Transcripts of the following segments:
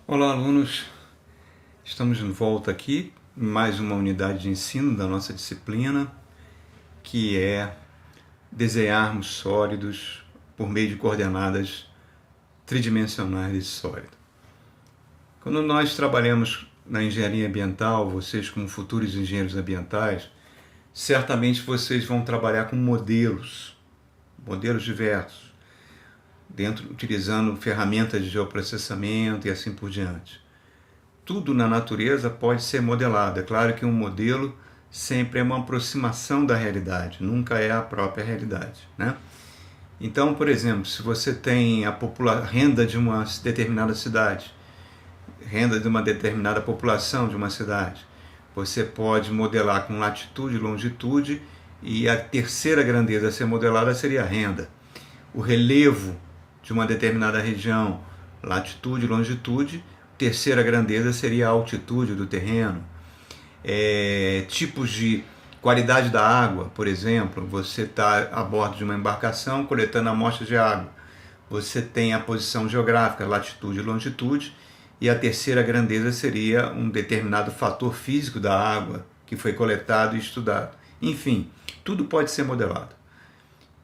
Olá, alunos! Estamos de volta aqui em mais uma unidade de ensino da nossa disciplina, que é desenharmos sólidos por meio de coordenadas tridimensionais desse sólido. Quando nós trabalhamos na engenharia ambiental, vocês como futuros engenheiros ambientais, certamente vocês vão trabalhar com modelos diversos, utilizando ferramentas de geoprocessamento e assim por diante. Tudo na natureza pode ser modelado. É claro que um modelo sempre é uma aproximação da realidade, nunca é a própria realidade, né? Então, por exemplo, se você tem a renda de uma determinada cidade, renda de uma determinada população de uma cidade, você pode modelar com latitude e longitude, e a terceira grandeza a ser modelada seria a renda. O relevo de uma determinada região, latitude e longitude, terceira grandeza seria a altitude do terreno. Tipos de qualidade da água, por exemplo, você está a bordo de uma embarcação coletando amostras de água. Você tem a posição geográfica, latitude e longitude, e a terceira grandeza seria um determinado fator físico da água que foi coletado e estudado. Enfim, tudo pode ser modelado.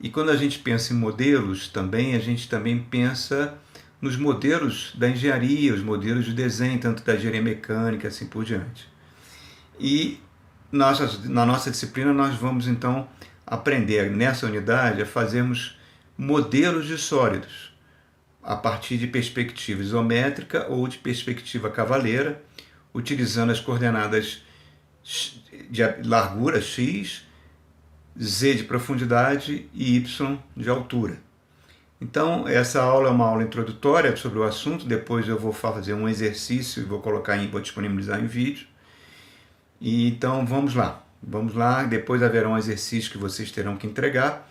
E quando a gente pensa em modelos também, a gente também pensa nos modelos da engenharia, os modelos de desenho, tanto da engenharia mecânica, assim por diante. E na nossa disciplina nós vamos então aprender nessa unidade a fazermos modelos de sólidos a partir de perspectiva isométrica ou de perspectiva cavaleira, utilizando as coordenadas de largura x, z de profundidade e y de altura. Então, essa aula é uma aula introdutória sobre o assunto, depois eu vou fazer um exercício e vou disponibilizar em vídeo. E então, vamos lá, depois haverá um exercício que vocês terão que entregar.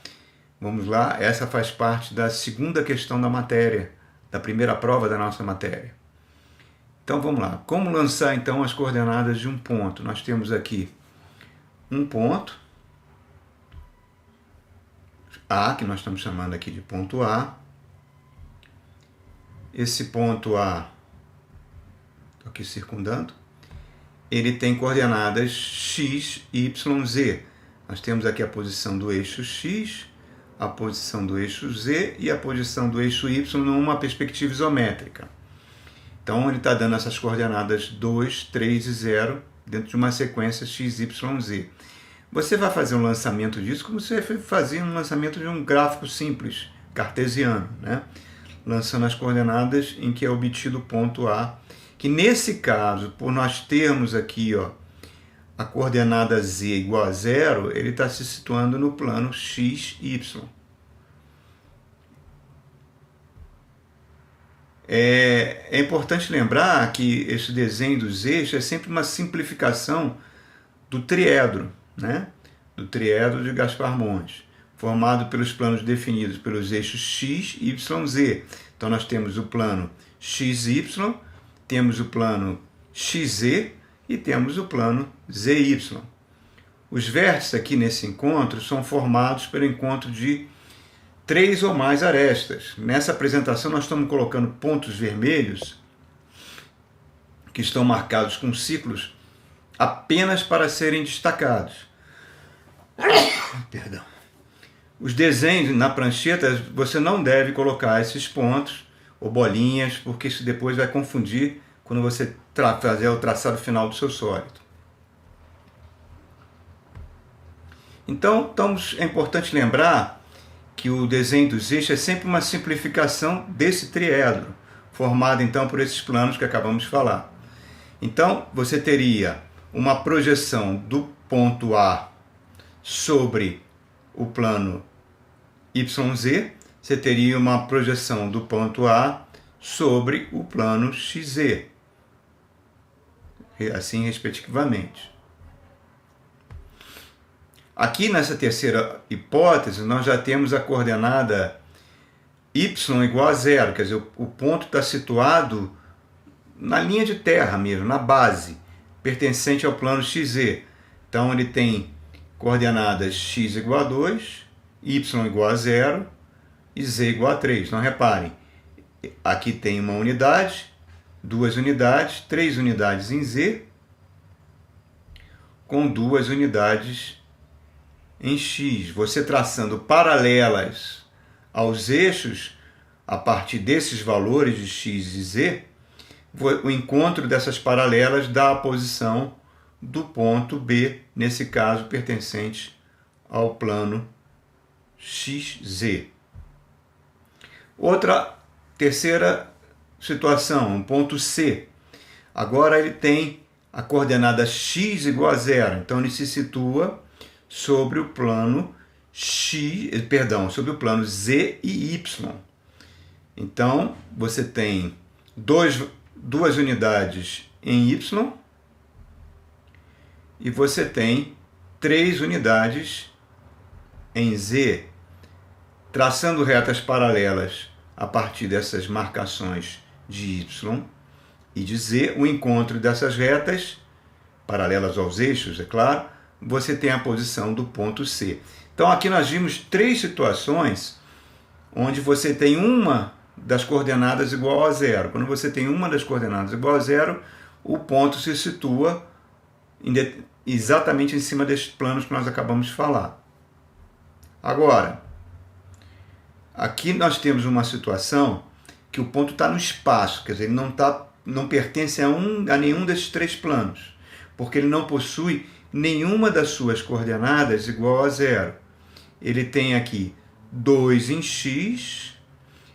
Vamos lá, essa faz parte da segunda questão da matéria, da primeira prova da nossa matéria. Então, vamos lá. Como lançar, então, as coordenadas de um ponto? Nós temos aqui um ponto A, que nós estamos chamando aqui de ponto A. Esse ponto A, estou aqui circundando, ele tem coordenadas x, y, z. Nós temos aqui a posição do eixo x, a posição do eixo z e a posição do eixo y numa perspectiva isométrica. Então, ele está dando essas coordenadas 2, 3 e 0 dentro de uma sequência x, y, z. Você vai fazer um lançamento disso como você fazia um lançamento de um gráfico simples, cartesiano, né? Lançando as coordenadas em que é obtido o ponto A, que nesse caso, por nós termos aqui a coordenada z igual a 0, ele está se situando no plano x, y. É importante lembrar que esse desenho dos eixos é sempre uma simplificação do triedro, né? Do triedro de Gaspar Montes, formado pelos planos definidos pelos eixos x, y, z. Então nós temos o plano xy, temos o plano xz e temos o plano zy. Os vértices aqui nesse encontro são formados pelo encontro de 3 ou mais arestas. Nessa apresentação nós estamos colocando pontos vermelhos que estão marcados com círculos apenas para serem destacados. Perdão. Os desenhos na prancheta, você não deve colocar esses pontos ou bolinhas, porque isso depois vai confundir quando você fazer o traçado final do seu sólido. Então, é importante lembrar que o desenho dos eixos é sempre uma simplificação desse triedro, formado então por esses planos que acabamos de falar. Então, você teria uma projeção do ponto A sobre o plano YZ, você teria uma projeção do ponto A sobre o plano XZ, assim respectivamente. Aqui nessa terceira hipótese, nós já temos a coordenada y igual a 0, quer dizer, o ponto está situado na linha de terra mesmo, na base, pertencente ao plano XZ. Então ele tem coordenadas x igual a 2, y igual a 0 e z igual a 3. Então reparem, aqui tem uma unidade 2 unidades, 3 unidades em Z, com 2 unidades em X. Você traçando paralelas aos eixos, a partir desses valores de X e Z, o encontro dessas paralelas dá a posição do ponto B, nesse caso pertencente ao plano XZ. Terceira situação, um ponto C. Agora ele tem a coordenada x igual a 0, então ele se situa sobre o plano sobre o plano Z e Y. Então você tem duas unidades em Y e você tem 3 unidades em Z. Traçando retas paralelas a partir dessas marcações de Y e de Z, o encontro dessas retas, paralelas aos eixos, é claro, você tem a posição do ponto C. Então aqui nós vimos 3 situações onde você tem uma das coordenadas igual a 0. Quando você tem uma das coordenadas igual a 0, o ponto se situa exatamente em cima desses planos que nós acabamos de falar. Agora, aqui nós temos uma situação que o ponto está no espaço, quer dizer, ele não pertence a nenhum desses 3 planos, porque ele não possui nenhuma das suas coordenadas igual a 0. Ele tem aqui 2 em X,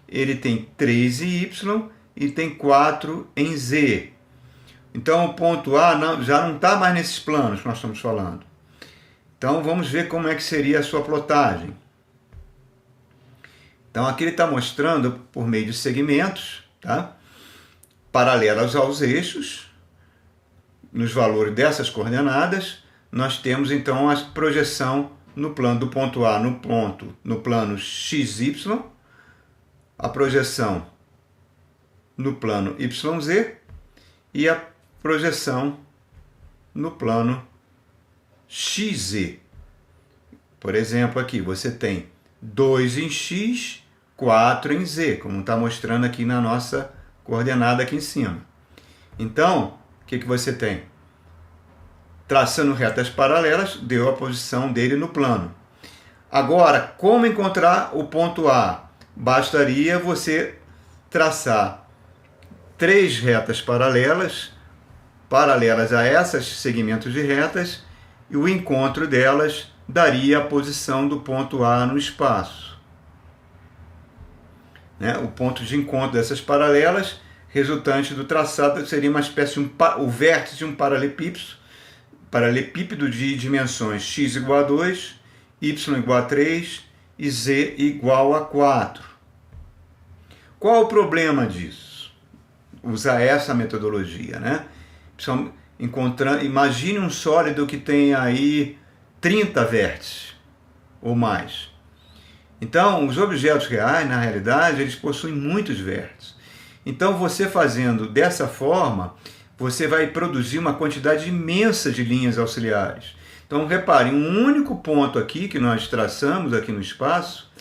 ele tem 3 em Y e tem 4 em Z. Então o ponto A já não está mais nesses planos que nós estamos falando. Então vamos ver como é que seria a sua plotagem. Então aqui ele está mostrando por meio de segmentos, tá? Paralelos aos eixos, nos valores dessas coordenadas, nós temos então a projeção no plano do ponto A no plano XY, a projeção no plano YZ e a projeção no plano XZ. Por exemplo, aqui você tem 2 em X, 4 em Z, como está mostrando aqui na nossa coordenada aqui em cima. Então, o que você tem? Traçando retas paralelas, deu a posição dele no plano. Agora, como encontrar o ponto A? Bastaria você traçar 3 retas paralelas a esses segmentos de retas, e o encontro delas daria a posição do ponto A no espaço. O ponto de encontro dessas paralelas, resultante do traçado, seria uma espécie o vértice de um paralelepípedo de dimensões x igual a 2, y igual a 3 e z igual a 4. Qual o problema disso? Usar essa metodologia, né? Imagine um sólido que tem aí 30 vértices ou mais. Então, os objetos reais, na realidade, eles possuem muitos vértices. Então, você fazendo dessa forma, você vai produzir uma quantidade imensa de linhas auxiliares. Então, reparem, um único ponto aqui que nós traçamos aqui no espaço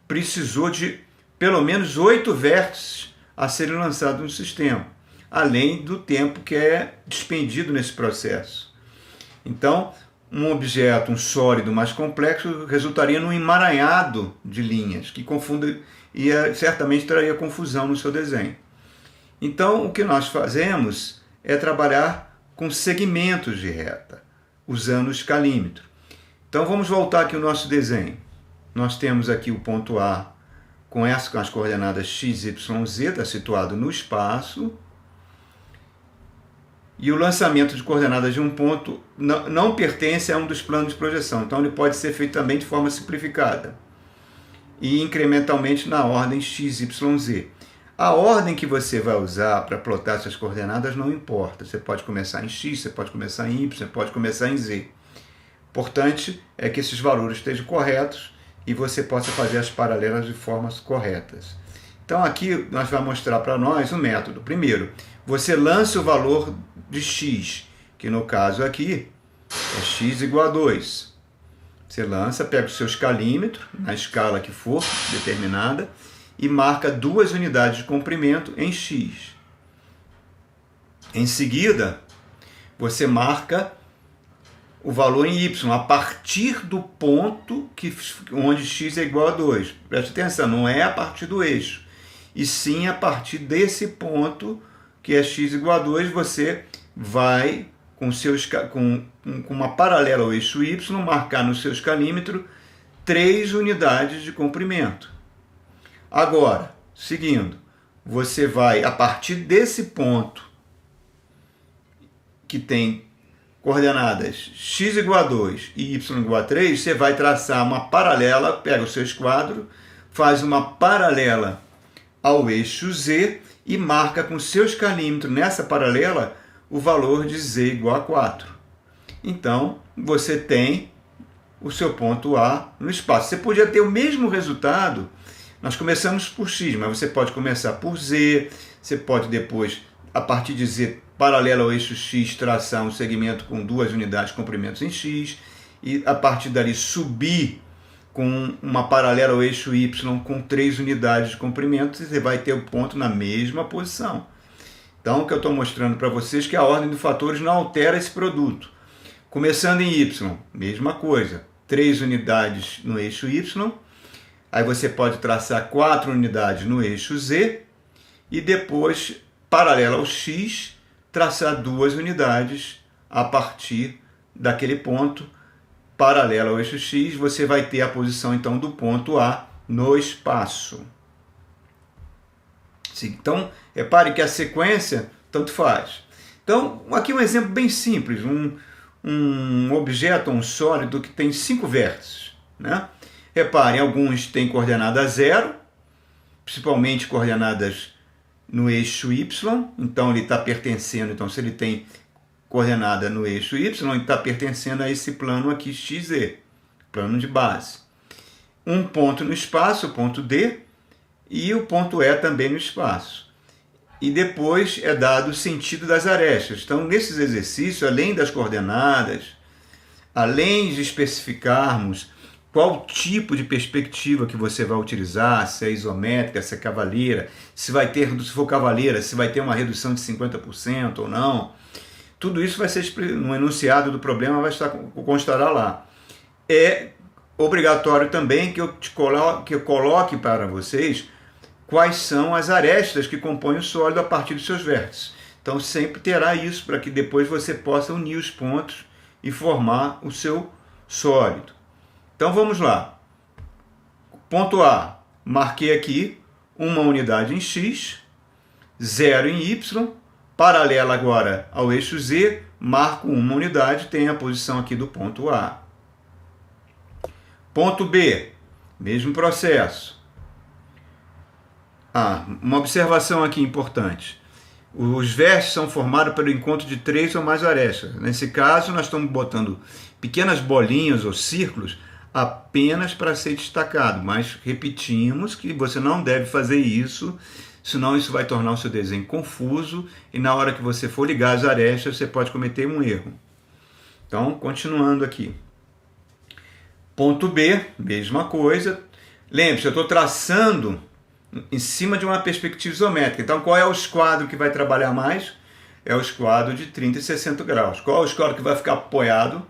precisou de pelo menos 8 vértices a serem lançados no sistema, além do tempo que é despendido nesse processo. Então, um objeto, um sólido mais complexo, resultaria num emaranhado de linhas, que certamente traria confusão no seu desenho. Então, o que nós fazemos é trabalhar com segmentos de reta, usando o escalímetro. Então, vamos voltar aqui ao nosso desenho. Nós temos aqui o ponto A com as coordenadas x, y, z, está situado no espaço. E o lançamento de coordenadas de um ponto não pertence a um dos planos de projeção. Então, ele pode ser feito também de forma simplificada e incrementalmente na ordem x, y, z. A ordem que você vai usar para plotar essas coordenadas não importa. Você pode começar em x, você pode começar em y, você pode começar em z. O importante é que esses valores estejam corretos e você possa fazer as paralelas de formas corretas. Então aqui nós vamos mostrar para nós o método. Primeiro, você lança o valor de x, que no caso aqui é x igual a 2. Você lança, pega o seu escalímetro, na escala que for determinada, e marca 2 unidades de comprimento em x. Em seguida, você marca o valor em y, a partir do ponto onde x é igual a 2. Preste atenção, não é a partir do eixo, e sim a partir desse ponto, que é x igual a 2, você vai, com uma paralela ao eixo y, marcar no seu escalímetro 3 unidades de comprimento. Agora, seguindo, você vai, a partir desse ponto, que tem coordenadas x igual a 2 e y igual a 3, você vai traçar uma paralela, pega o seu esquadro, faz uma paralela ao eixo z e marca com seu escalímetro nessa paralela o valor de z igual a 4. Então, você tem o seu ponto A no espaço. Você podia ter o mesmo resultado, nós começamos por x, mas você pode começar por z, você pode depois, a partir de z, paralelo ao eixo x, traçar um segmento com 2 unidades de comprimentos em x, e a partir dali subir com uma paralela ao eixo y com 3 unidades de comprimento, você vai ter o ponto na mesma posição. Então, o que eu estou mostrando para vocês é que a ordem de fatores não altera esse produto. Começando em y, mesma coisa, 3 unidades no eixo y, aí você pode traçar 4 unidades no eixo z, e depois, paralelo ao x, traçar 2 unidades a partir daquele ponto, paralelo ao eixo x, você vai ter a posição então do ponto A no espaço. Então, repare que a sequência tanto faz. Então, aqui um exemplo bem simples, um objeto, um sólido que tem 5 vértices, né? Reparem, alguns têm coordenada 0, principalmente coordenadas no eixo y, então ele está pertencendo, então se ele tem coordenada no eixo y, ele está pertencendo a esse plano aqui XZ, plano de base. Um ponto no espaço, o ponto D, e o ponto E também no espaço. E depois é dado o sentido das arestas. Então, nesses exercícios, além das coordenadas, além de especificarmos qual tipo de perspectiva que você vai utilizar, se é isométrica, se é cavaleira, se for cavaleira, se vai ter uma redução de 50% ou não. Tudo isso vai ser no enunciado do problema, constará lá. É obrigatório também que eu coloque para vocês quais são as arestas que compõem o sólido a partir dos seus vértices. Então sempre terá isso para que depois você possa unir os pontos e formar o seu sólido. Então vamos lá. Ponto A, marquei aqui uma unidade em x, 0 em y, paralela agora ao eixo z, marco uma unidade, tem a posição aqui do ponto A. Ponto B, mesmo processo. Uma observação aqui importante. Os vértices são formados pelo encontro de 3 ou mais arestas. Nesse caso, nós estamos botando pequenas bolinhas ou círculos apenas para ser destacado, mas repetimos que você não deve fazer isso, senão isso vai tornar o seu desenho confuso e na hora que você for ligar as arestas você pode cometer um erro. Então, continuando aqui. Ponto B, mesma coisa. Lembre-se, eu estou traçando em cima de uma perspectiva isométrica. Então, qual é o esquadro que vai trabalhar mais? É o esquadro de 30 e 60 graus. Qual é o esquadro que vai ficar apoiado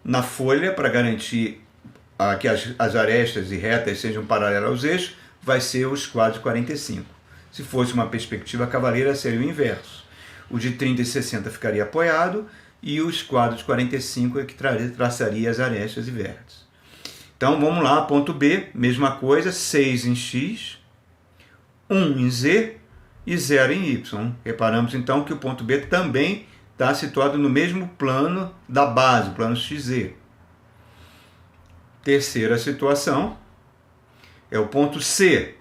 na folha para garantir que as arestas e retas sejam paralelas aos eixos? Vai ser o esquadro de 45. Se fosse uma perspectiva cavaleira, seria o inverso. O de 30 e 60 ficaria apoiado e o esquadro de 45 é que traçaria as arestas e vértices. Então, vamos lá, ponto B, mesma coisa, 6 em x, 1 em z e 0 em y. Reparamos então que o ponto B também está situado no mesmo plano da base, o plano XZ. Terceira situação é o ponto C,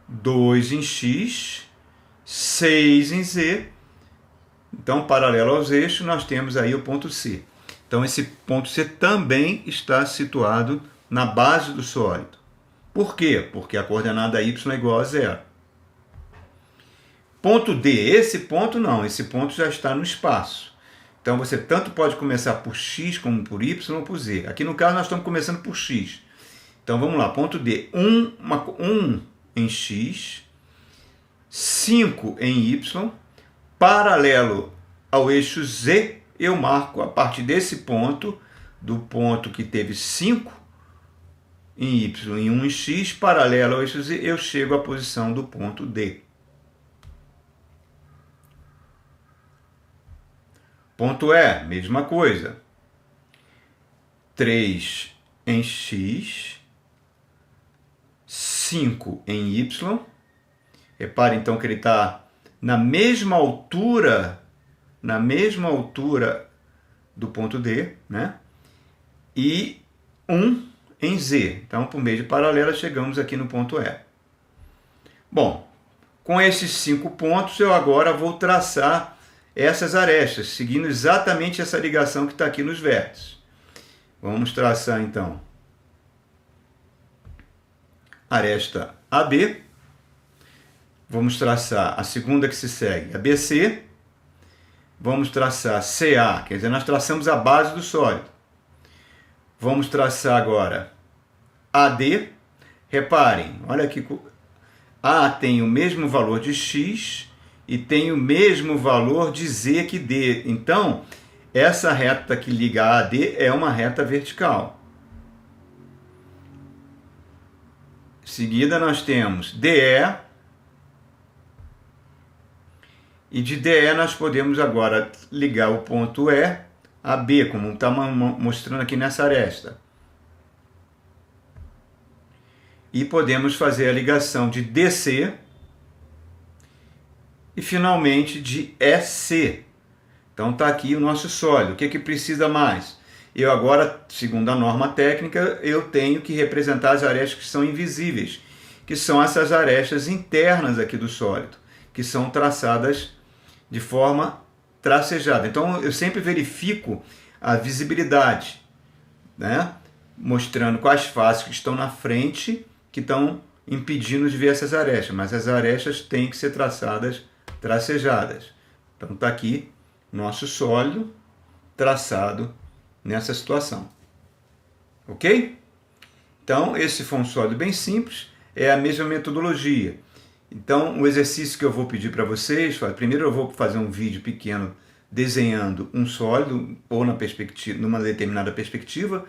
2 em x, 6 em z. Então, paralelo aos eixos, nós temos aí o ponto C. Então, esse ponto C também está situado na base do sólido. Por quê? Porque a coordenada y é igual a 0. Ponto D, esse ponto não, esse ponto já está no espaço. Então você tanto pode começar por x como por y ou por z. Aqui no caso nós estamos começando por x. Então vamos lá, ponto D, 1 em x, 5 em y, paralelo ao eixo Z, eu marco a partir desse ponto, do ponto que teve 5 em Y e 1 em X, paralelo ao eixo Z, eu chego à posição do ponto D. Ponto E, mesma coisa. 3 em X, 5 em Y. Repare então que ele está na mesma altura do ponto D, né? E 1 em Z. Então, por meio de paralela, chegamos aqui no ponto E. Bom, com esses 5 pontos, eu agora vou traçar essas arestas, seguindo exatamente essa ligação que está aqui nos vértices. Vamos traçar, então, aresta AB. Vamos traçar a segunda que se segue, a BC. Vamos traçar CA, quer dizer, nós traçamos a base do sólido. Vamos traçar agora AD. Reparem, olha aqui, A tem o mesmo valor de X e tem o mesmo valor de Z que D. Então, essa reta que liga a AD é uma reta vertical. Em seguida, nós temos DE. E de DE nós podemos agora ligar o ponto E a B, como está mostrando aqui nessa aresta. E podemos fazer a ligação de DC e finalmente de EC. Então está aqui o nosso sólido. O que que precisa mais? Eu agora, segundo a norma técnica, eu tenho que representar as arestas que são invisíveis, que são essas arestas internas aqui do sólido, que são traçadas de forma tracejada. Então eu sempre verifico a visibilidade, né? Mostrando quais faces que estão na frente, que estão impedindo de ver essas arestas, mas as arestas têm que ser traçadas tracejadas. Então está aqui nosso sólido traçado nessa situação. Ok? Então esse foi um sólido bem simples, é a mesma metodologia. Então o exercício que eu vou pedir para vocês, primeiro eu vou fazer um vídeo pequeno desenhando um sólido ou numa determinada perspectiva,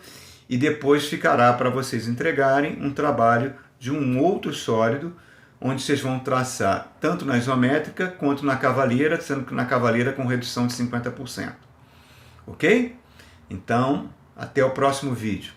e depois ficará para vocês entregarem um trabalho de um outro sólido, onde vocês vão traçar tanto na isométrica quanto na cavaleira, sendo que na cavaleira com redução de 50%. Ok? Então, até o próximo vídeo.